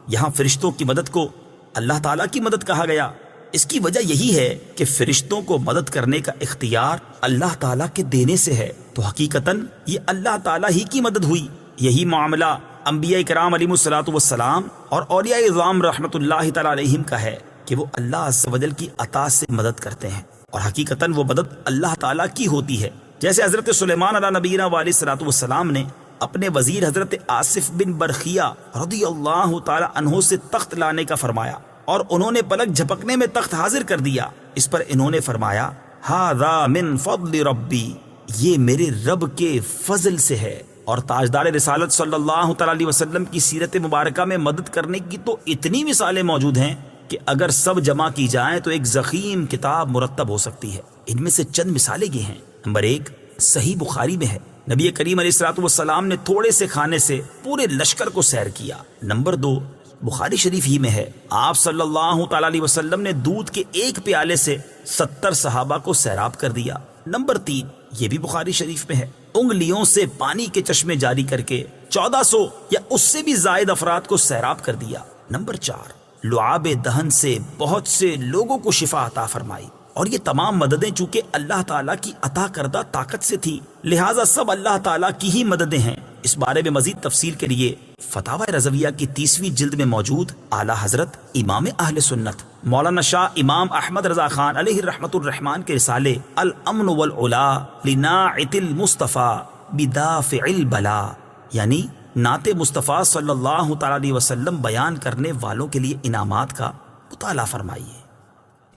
یہاں فرشتوں کی مدد کو اللہ تعالیٰ کی مدد کہا گیا۔ اس کی وجہ یہی ہے کہ فرشتوں کو مدد کرنے کا اختیار اللہ تعالیٰ کے دینے سے ہے، تو حقیقتاً یہ اللہ تعالیٰ ہی کی مدد ہوئی۔ یہی معاملہ انبیاء کرام علیہ الصلوۃ والسلام اور اولیاء اعظام رحمۃ اللہ تعالیٰ علیہم کا ہے کہ وہ اللہ عز و جل کی عطا سے مدد کرتے ہیں، اور حقیقتاً وہ مدد اللہ تعالیٰ کی ہوتی ہے۔ جیسے حضرت سلیمان علیہ نبینا علیہ الصلوۃ والسلام نے اپنے وزیر حضرت آصف بن برخیہ رضی اللہ تعالیٰ عنہ سے تخت لانے کا فرمایا، اور انہوں نے پلک جھپکنے میں تخت حاضر کر دیا۔ اس پر انہوں نے فرمایا ھذا من فضل ربی، یہ میرے رب کے فضل سے ہے۔ اور تاجدار رسالت صلی اللہ تعالیٰ علیہ وسلم کی سیرت مبارکہ میں مدد کرنے کی تو اتنی مثالیں موجود ہیں کہ اگر سب جمع کی جائیں تو ایک ضخیم کتاب مرتب ہو سکتی ہے۔ ان میں سے چند مثالیں یہ ہیں۔ نمبر 1 صحیح بخاری میں ہے، نبی کریم علیہ الصلوۃ والسلام نے تھوڑے سے کھانے سے پورے لشکر کو سیر کیا۔ نمبر 2 بخاری شریف ہی میں ہے، آپ صلی اللہ تعالیٰ علیہ وسلم نے دودھ کے ایک پیالے سے 70 صحابہ کو سیراب کر دیا۔ نمبر 3 یہ بھی بخاری شریف میں ہے، انگلیوں سے پانی کے چشمے جاری کر کے 1400 یا اس سے بھی زائد افراد کو سیراب کر دیا۔ نمبر 4 لعاب دہن سے بہت سے لوگوں کو شفا عطا فرمائی، اور یہ تمام مددیں چونکہ اللہ تعالیٰ کی عطا کردہ طاقت سے تھی، لہٰذا سب اللہ تعالیٰ کی ہی مددیں ہیں۔ اس بارے میں مزید تفصیل کے لیے فتاوی رضویہ کی 30ویں جلد میں موجود اعلیٰ حضرت امام اہل سنت مولانا شاہ امام احمد رضا خان علیہ رحمۃ الرحمان کے رسالے الامن والعلا لناعت المصطفیٰ بدافع البلا، یعنی نعت مصطفیٰ صلی اللہ تعالیٰ علیہ وسلم بیان کرنے والوں کے لیے انعامات کا مطالعہ فرمائیے۔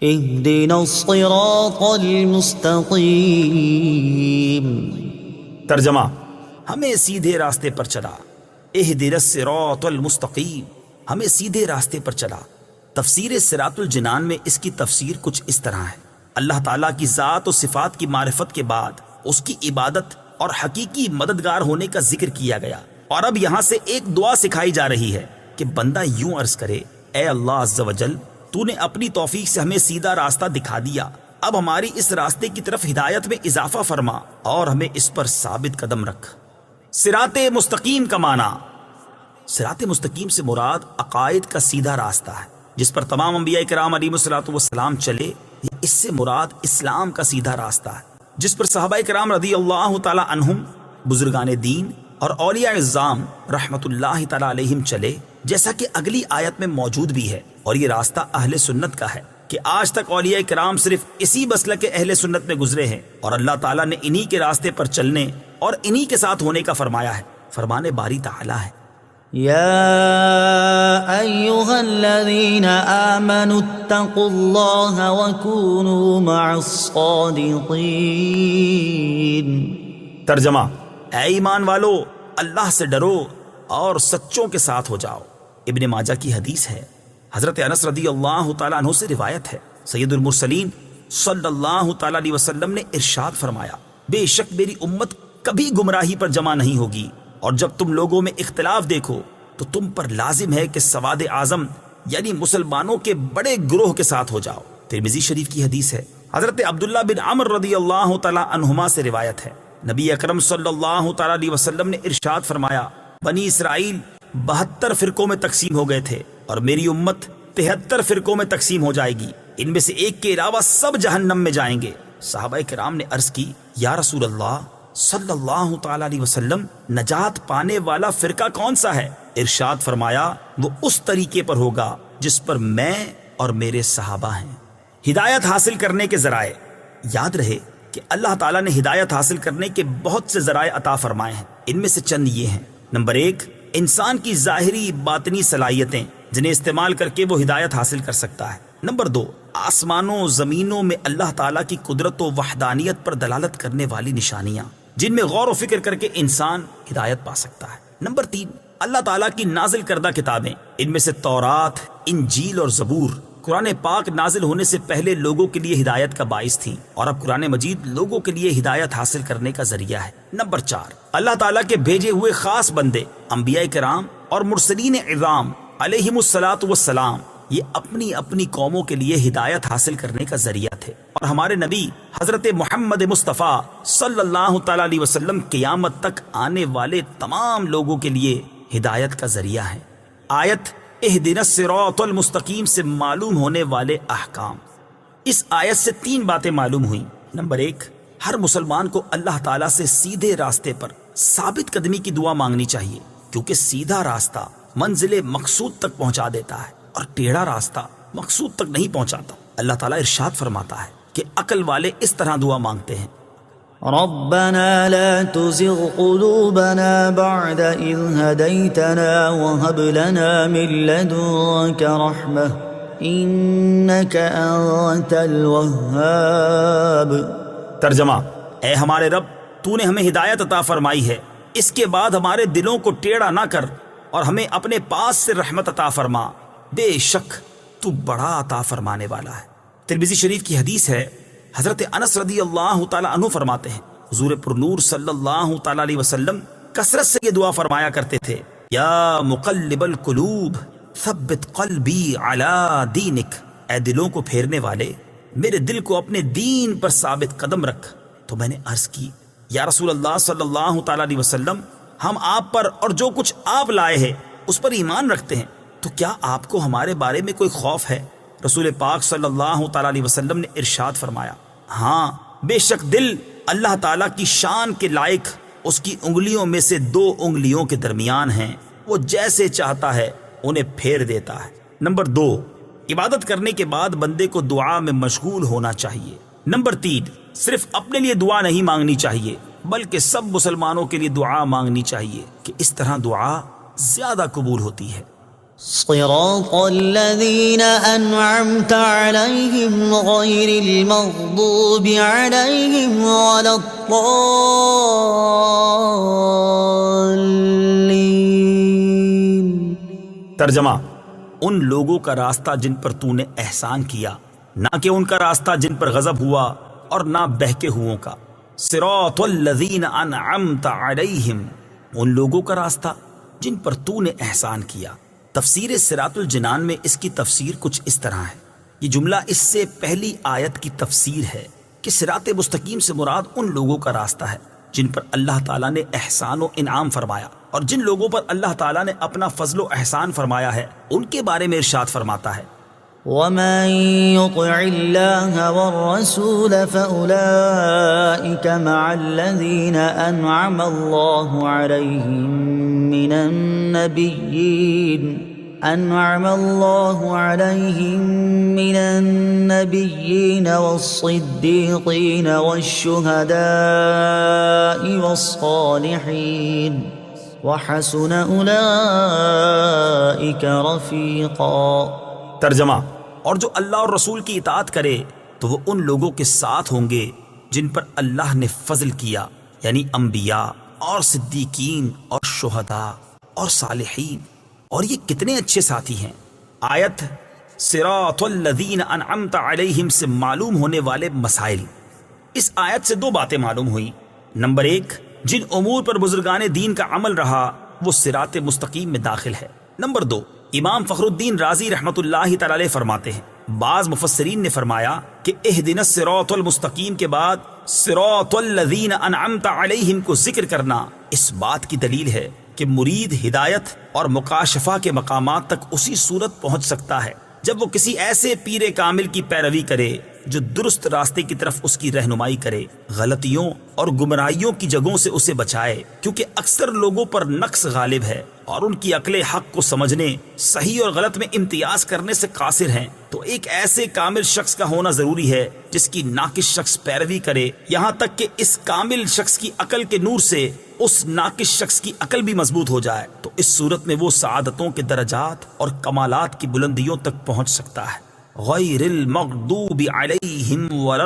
اهدنا الصراط المستقیم۔ ترجمہ، ہمیں سیدھے راستے پر چلا، اہدنا الصراط المستقیم، ہمیں سیدھے راستے پر چلا۔ تفسیر صراط الجنان میں اس کی تفسیر کچھ اس طرح ہے، اللہ تعالیٰ کی ذات و صفات کی معرفت کے بعد اس کی عبادت اور حقیقی مددگار ہونے کا ذکر کیا گیا، اور اب یہاں سے ایک دعا سکھائی جا رہی ہے کہ بندہ یوں عرض کرے، اے اللہ عز و جل، تو نے اپنی توفیق سے ہمیں سیدھا راستہ دکھا دیا، اب ہماری اس راستے کی طرف ہدایت میں اضافہ فرما اور ہمیں اس پر ثابت قدم رکھ۔ صراط مستقیم کا معنی، صراط مستقیم سے مراد عقائد کا سیدھا راستہ ہے جس پر تمام انبیاء کرام علیہ الصلوۃ والسلام چلے، یا اس سے مراد اسلام کا سیدھا راستہ ہے جس پر صحابہ کرام رضی اللہ تعالی عنہم، بزرگان دین اور اولیاء اعظام رحمت اللہ تعالی علیہم چلے، جیسا کہ اگلی آیت میں موجود بھی ہے۔ اور یہ راستہ اہل سنت کا ہے کہ آج تک اولیاء کرام صرف اسی مسلک کے اہل سنت میں گزرے ہیں، اور اللہ تعالیٰ نے انہی کے راستے پر چلنے اور انہی کے ساتھ ہونے کا فرمایا ہے۔ فرمان باری تعالیٰ ہے، يا أيها الذين آمنوا اتقوا الله وكونوا مع الصادقين۔ ترجمہ، اے ایمان والو، اللہ سے ڈرو اور سچوں کے ساتھ ہو جاؤ۔ ابن ماجہ کی حدیث ہے، حضرت انس رضی اللہ تعالیٰ عنہ سے روایت ہے، سید المرسلین صلی اللہ تعالیٰ علیہ وسلم نے ارشاد فرمایا، بے شک میری امت کبھی گمراہی پر جمع نہیں ہوگی، اور جب تم لوگوں میں اختلاف دیکھو تو تم پر لازم ہے کہ سواد اعظم یعنی مسلمانوں کے بڑے گروہ کے ساتھ ہو جاؤ۔ ترمذی شریف کی حدیث ہے، حضرت عبداللہ بن عمر رضی اللہ تعالیٰ عنہما سے روایت ہے، نبی اکرم صلی اللہ تعالیٰ علیہ وسلم نے ارشاد فرمایا، بنی اسرائیل 72 فرقوں میں تقسیم ہو گئے تھے، اور میری امت 73 فرقوں میں تقسیم ہو جائے گی، ان میں سے ایک کے علاوہ سب جہنم میں جائیں گے۔ صحابہ کرام نے عرض کی، یا رسول اللہ صلی اللہ تعالیٰ علیہ وسلم، نجات پانے والا فرقہ کون سا ہے؟ ارشاد فرمایا، وہ اس طریقے پر ہوگا جس پر میں اور میرے صحابہ ہیں۔ ہدایت حاصل کرنے کے ذرائع، یاد رہے کہ اللہ تعالیٰ نے ہدایت حاصل کرنے کے بہت سے ذرائع عطا فرمائے ہیں، ان میں سے چند یہ ہیں۔ نمبر 1، انسان کی ظاہری باطنی صلاحیتیں جنہیں استعمال کر کے وہ ہدایت حاصل کر سکتا ہے۔ نمبر 2، آسمانوں زمینوں میں اللہ تعالیٰ کی قدرت و وحدانیت پر دلالت کرنے والی نشانیاں جن میں غور و فکر کر کے انسان ہدایت پا سکتا ہے۔ نمبر 3، اللہ تعالیٰ کی نازل کردہ کتابیں، ان میں سے تورات، انجیل اور زبور قرآن پاک نازل ہونے سے پہلے لوگوں کے لیے ہدایت کا باعث تھیں، اور اب قرآن مجید لوگوں کے لیے ہدایت حاصل کرنے کا ذریعہ ہے۔ نمبر 4، اللہ تعالیٰ کے بھیجے ہوئے خاص بندے، انبیاء کرام اور مرسلین اعظام علیہمُ والسلام یہ اپنی اپنی قوموں کے لیے ہدایت حاصل کرنے کا ذریعہ تھے، اور ہمارے نبی حضرت محمد مصطفیٰ صلی اللہ تعالی علیہ وسلم قیامت تک آنے والے تمام لوگوں کے لیے ہدایت کا ذریعہ ہیں۔ آیت اہدنا الصراط المستقیم سے معلوم ہونے والے احکام۔ اس آیت سے 3 باتیں معلوم ہوئیں۔ نمبر 1، ہر مسلمان کو اللہ تعالیٰ سے سیدھے راستے پر ثابت قدمی کی دعا مانگنی چاہیے، کیونکہ سیدھا راستہ منزل مقصود تک پہنچا دیتا ہے اور ٹیڑھا راستہ مقصود تک نہیں پہنچاتا۔ اللہ تعالیٰ ارشاد فرماتا ہے کہ عقل والے اس طرح دعا مانگتے ہیں، ربنا لا تزغ قلوبنا بعد إذ هديتنا وهب لنا من لدنك رحمة إنك أنت الوهاب۔ ترجمہ، اے ہمارے رب، تو نے ہمیں ہدایت عطا فرمائی ہے، اس کے بعد ہمارے دلوں کو ٹیڑھا نہ کر اور ہمیں اپنے پاس سے رحمت عطا فرما، بے شک تو بڑا عطا فرمانے والا ہے۔ ترمذی شریف کی حدیث ہے، حضرت انس رضی اللہ تعالی عنہ فرماتے ہیں، حضور پرنور صلی اللہ تعالی علیہ وسلم کثرت سے یہ دعا فرمایا کرتے تھے، یا مقلب القلوب ثبت قلبی علی دینک، اے دلوں کو پھیرنے والے میرے دل کو اپنے دین پر ثابت قدم رکھ۔ تو میں نے عرض کی، یا رسول اللہ صلی اللہ تعالی علیہ وسلم، ہم آپ پر اور جو کچھ آپ لائے ہیں اس پر ایمان رکھتے ہیں، تو کیا آپ کو ہمارے بارے میں کوئی خوف ہے؟ رسول پاک صلی اللہ تعالی علیہ وسلم نے ارشاد فرمایا، ہاں بے شک دل اللہ تعالیٰ کی شان کے لائق اس کی انگلیوں میں سے 2 انگلیوں کے درمیان ہیں، وہ جیسے چاہتا ہے انہیں پھیر دیتا ہے۔ نمبر 2، عبادت کرنے کے بعد بندے کو دعا میں مشغول ہونا چاہیے۔ نمبر 3، صرف اپنے لیے دعا نہیں مانگنی چاہیے بلکہ سب مسلمانوں کے لیے دعا مانگنی چاہیے، کہ اس طرح دعا زیادہ قبول ہوتی ہے۔ صراط الذين أنعمت عليهم غير المغضوب عليهم ولا الضالين۔ ترجمہ، ان لوگوں کا راستہ جن پر تو نے احسان کیا، نہ کہ ان کا راستہ جن پر غضب ہوا اور نہ بہکے ہوئوں کا۔ صراط الذین انعمت علیہم، ان لوگوں کا راستہ جن پر تو نے احسان کیا۔ تفسیر صراط الجنان میں اس کی تفسیر کچھ اس طرح ہے، یہ جملہ اس سے پہلی آیت کی تفسیر ہے کہ صراط مستقیم سے مراد ان لوگوں کا راستہ ہے جن پر اللہ تعالیٰ نے احسان و انعام فرمایا، اور جن لوگوں پر اللہ تعالیٰ نے اپنا فضل و احسان فرمایا ہے ان کے بارے میں ارشاد فرماتا ہے، ومن يطع الله والرسول فأولئك مع الذين أنعم الله عليهم من النبيين والصديقين والشهداء والصالحين وحسن أولئك رفيقا۔ ترجمہ، اور جو اللہ اور رسول کی اطاعت کرے تو وہ ان لوگوں کے ساتھ ہوں گے جن پر اللہ نے فضل کیا، یعنی انبیاء اور صدیقین اور شہداء اور صالحین، اور یہ کتنے اچھے ساتھی ہیں۔ آیت صراط الذین انعمت علیہم سے معلوم ہونے والے مسائل۔ اس آیت سے 2 باتیں معلوم ہوئیں۔ نمبر 1، جن امور پر بزرگان دین کا عمل رہا وہ صراط مستقیم میں داخل ہے۔ نمبر 2، امام فخر الدین رازی رحمت اللہ تعالی علیہ فرماتے ہیں، بعض مفسرین نے فرمایا کہ اہدنا الصراط المستقیم کے بعد صراط الذین انعمت علیہم کو ذکر کرنا اس بات کی دلیل ہے کہ مرید ہدایت اور مکاشفہ کے مقامات تک اسی صورت پہنچ سکتا ہے جب وہ کسی ایسے پیر کامل کی پیروی کرے جو درست راستے کی طرف اس کی رہنمائی کرے، غلطیوں اور گمراہیوں کی جگہوں سے اسے بچائے، کیونکہ اکثر لوگوں پر نقص غالب ہے اور ان کی عقل حق کو سمجھنے، صحیح اور غلط میں امتیاز کرنے سے قاصر ہیں، تو ایک ایسے کامل شخص کا ہونا ضروری ہے جس کی ناقص شخص پیروی کرے، یہاں تک کہ اس کامل شخص کی عقل کے نور سے اس ناقص شخص کی عقل بھی مضبوط ہو جائے، تو اس صورت میں وہ سعادتوں کے درجات اور کمالات کی بلندیوں تک پہنچ سکتا ہے۔ غیر المغضوب علیہم ولا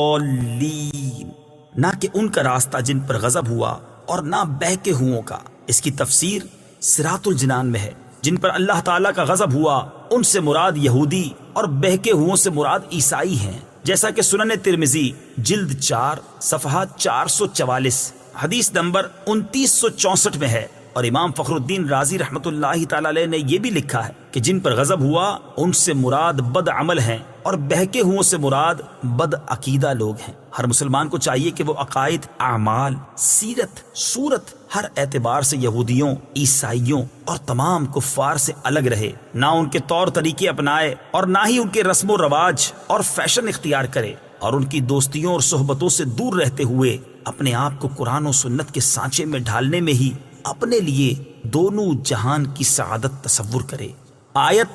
الضالین، نہ کہ ان کا راستہ جن پر غضب ہوا اور نہ بہکے ہوئوں کا۔ اس کی تفسیر صراط الجنان میں ہے، جن پر اللہ تعالیٰ کا غضب ہوا ان سے مراد یہودی اور بہکے ہوئوں سے مراد عیسائی ہیں، جیسا کہ سنن ترمذی جلد 4 صفحہ 444 حدیث نمبر 2964 میں ہے، اور امام فخر الدین رازی رحمۃ اللہ تعالی علیہ نے یہ بھی لکھا ہے کہ جن پر غضب ہوا ان سے مراد بد عمل ہیں اور بہکے ہوئوں سے مراد بد عقیدہ لوگ ہیں۔ ہر مسلمان کو چاہیے کہ وہ عقائد، اعمال، سیرت، صورت ہر اعتبار سے یہودیوں، عیسائیوں اور تمام کفار سے الگ رہے، نہ ان کے طور طریقے اپنائے اور نہ ہی ان کے رسم و رواج اور فیشن اختیار کرے، اور ان کی دوستیوں اور صحبتوں سے دور رہتے ہوئے اپنے آپ کو قرآن و سنت کے سانچے میں ڈھالنے میں ہی اپنے لیے دونوں جہان کی سعادت تصور کرے۔ آیت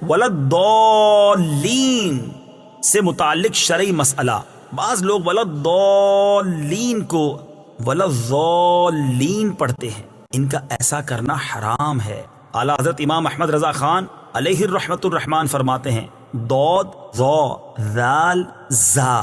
ولداللین سے متعلق شرعی مسئلہ، بعض لوگ ولداللین کو ولداللین پڑھتے ہیں، ان کا ایسا کرنا حرام ہے۔ اعلیٰ حضرت امام احمد رضا خان علیہ الرحمت الرحمان فرماتے ہیں ضاد، ظا، ذال، زا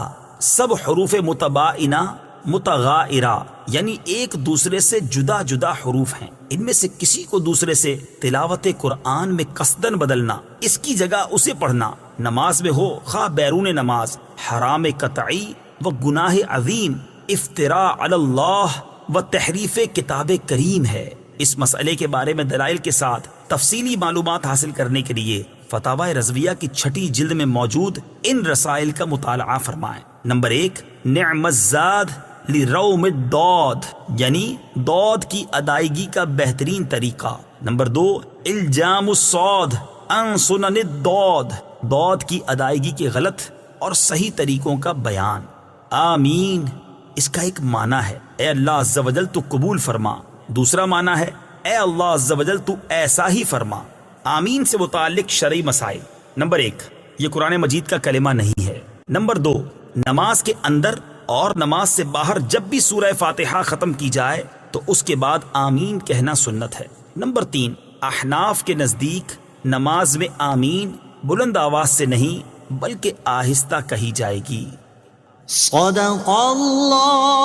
سب حروف متباینہ متغائرہ یعنی ایک دوسرے سے جدا جدا حروف ہیں، ان میں سے کسی کو دوسرے سے تلاوت قرآن میں قصدن بدلنا، اس کی جگہ اسے پڑھنا، نماز میں ہو خواہ بیرون نماز، حرام قطعی و گناہ عظیم، افتراء علی اللہ و تحریف کتاب کریم ہے۔ اس مسئلے کے بارے میں دلائل کے ساتھ تفصیلی معلومات حاصل کرنے کے لیے فتاوی رضویہ کی 6 جلد میں موجود ان رسائل کا مطالعہ فرمائیں۔ نمبر 1، نعم الزاد لروم الضاد یعنی ضاد کی ادائیگی کا بہترین طریقہ۔ نمبر 2، الجام الصاد عن سنن الضاد ضاد کی ادائیگی کے غلط اور صحیح طریقوں کا بیان۔ آمین اس کا ایک معنی ہے اے اللہ عز و جل تو قبول فرما، دوسرا معنی ہے اے اللہ عز و جل تو ایسا ہی فرما۔ آمین سے متعلق شرعی مسائل۔ نمبر 1، یہ قرآن مجید کا کلمہ نہیں ہے۔ نمبر 2، نماز کے اندر اور نماز سے باہر جب بھی سورہ فاتحہ ختم کی جائے تو اس کے بعد آمین کہنا سنت ہے۔ نمبر 3، احناف کے نزدیک نماز میں آمین بلند آواز سے نہیں بلکہ آہستہ کہی جائے گی۔ صدق اللہ